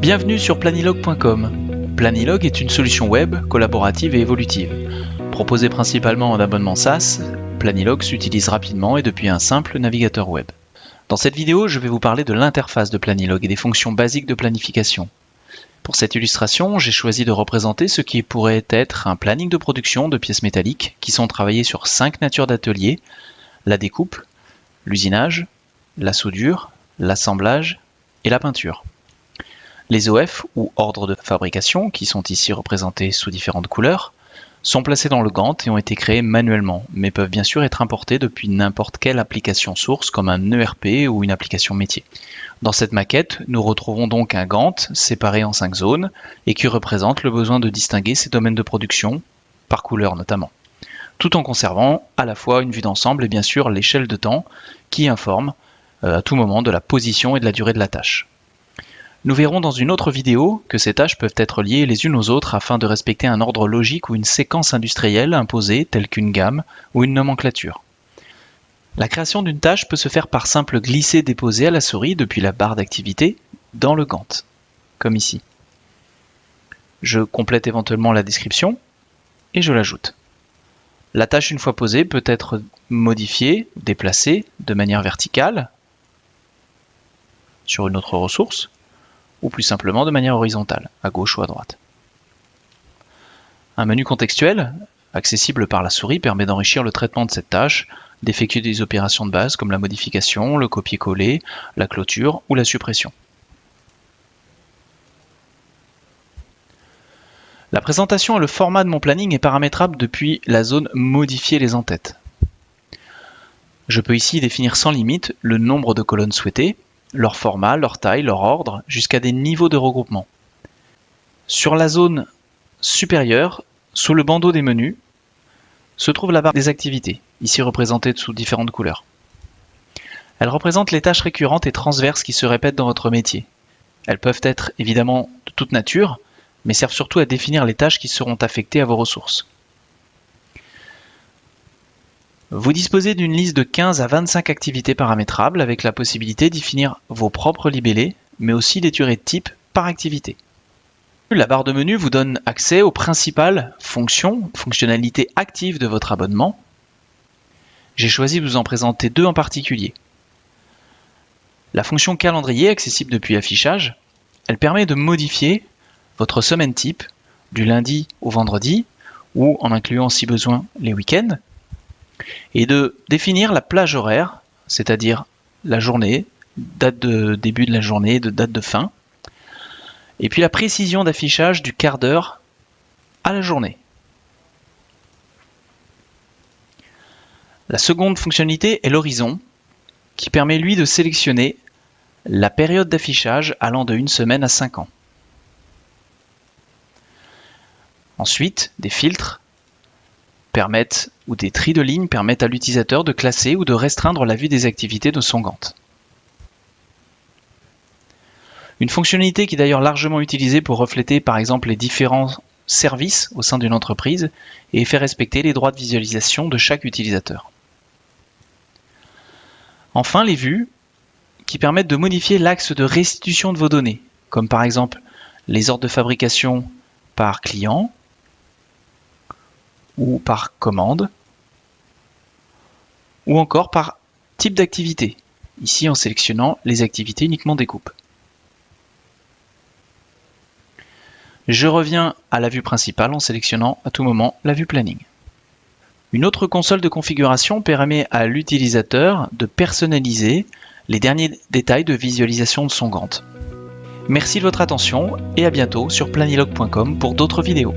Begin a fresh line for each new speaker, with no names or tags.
Bienvenue sur Planilog.com. Planilog est une solution web, collaborative et évolutive. Proposée principalement en abonnement SaaS, Planilog s'utilise rapidement et depuis un simple navigateur web. Dans cette vidéo, je vais vous parler de l'interface de Planilog et des fonctions basiques de planification. Pour cette illustration, j'ai choisi de représenter ce qui pourrait être un planning de production de pièces métalliques qui sont travaillées sur 5 natures d'ateliers: la découpe, l'usinage, la soudure, l'assemblage et la peinture. Les OF, ou ordres de fabrication, qui sont ici représentés sous différentes couleurs, sont placés dans le Gantt et ont été créés manuellement, mais peuvent bien sûr être importés depuis n'importe quelle application source comme un ERP ou une application métier. Dans cette maquette, nous retrouvons donc un Gantt séparé en 5 zones et qui représente le besoin de distinguer ces domaines de production, par couleur notamment, tout en conservant à la fois une vue d'ensemble et bien sûr l'échelle de temps qui informe à tout moment de la position et de la durée de la tâche. Nous verrons dans une autre vidéo que ces tâches peuvent être liées les unes aux autres afin de respecter un ordre logique ou une séquence industrielle imposée telle qu'une gamme ou une nomenclature. La création d'une tâche peut se faire par simple glisser-déposer à la souris depuis la barre d'activité dans le Gantt, comme ici. Je complète éventuellement la description et je l'ajoute. La tâche, une fois posée, peut être modifiée, déplacée de manière verticale sur une autre ressource, ou plus simplement de manière horizontale, à gauche ou à droite. Un menu contextuel, accessible par la souris, permet d'enrichir le traitement de cette tâche, d'effectuer des opérations de base comme la modification, le copier-coller, la clôture ou la suppression. La présentation et le format de mon planning est paramétrable depuis la zone Modifier les en-têtes. Je peux ici définir sans limite le nombre de colonnes souhaitées, leur format, leur taille, leur ordre, jusqu'à des niveaux de regroupement. Sur la zone supérieure, sous le bandeau des menus, se trouve la barre des activités, ici représentée sous différentes couleurs. Elle représente les tâches récurrentes et transverses qui se répètent dans votre métier. Elles peuvent être évidemment de toute nature, mais servent surtout à définir les tâches qui seront affectées à vos ressources. Vous disposez d'une liste de 15 à 25 activités paramétrables avec la possibilité d'y définir vos propres libellés, mais aussi des durées de type par activité. La barre de menu vous donne accès aux principales fonctionnalités actives de votre abonnement. J'ai choisi de vous en présenter 2 en particulier. La fonction calendrier, accessible depuis affichage, elle permet de modifier votre semaine type du lundi au vendredi, ou en incluant si besoin les week-ends, et de définir la plage horaire, c'est-à-dire la journée, date de début de la journée, de date de fin, et puis la précision d'affichage du quart d'heure à la journée. La seconde fonctionnalité est l'horizon, qui permet lui de sélectionner la période d'affichage allant de 1 semaine à 5 ans. Ensuite, des filtres ou des tris de lignes permettent à l'utilisateur de classer ou de restreindre la vue des activités de son Gantt. Une fonctionnalité qui est d'ailleurs largement utilisée pour refléter par exemple les différents services au sein d'une entreprise et faire respecter les droits de visualisation de chaque utilisateur. Enfin, les vues qui permettent de modifier l'axe de restitution de vos données, comme par exemple les ordres de fabrication par client, ou par commande, ou encore par type d'activité, ici en sélectionnant les activités uniquement découpe. Je reviens à la vue principale en sélectionnant à tout moment la vue planning. Une autre console de configuration permet à l'utilisateur de personnaliser les derniers détails de visualisation de son Gantt. Merci de votre attention et à bientôt sur planilog.com pour d'autres vidéos.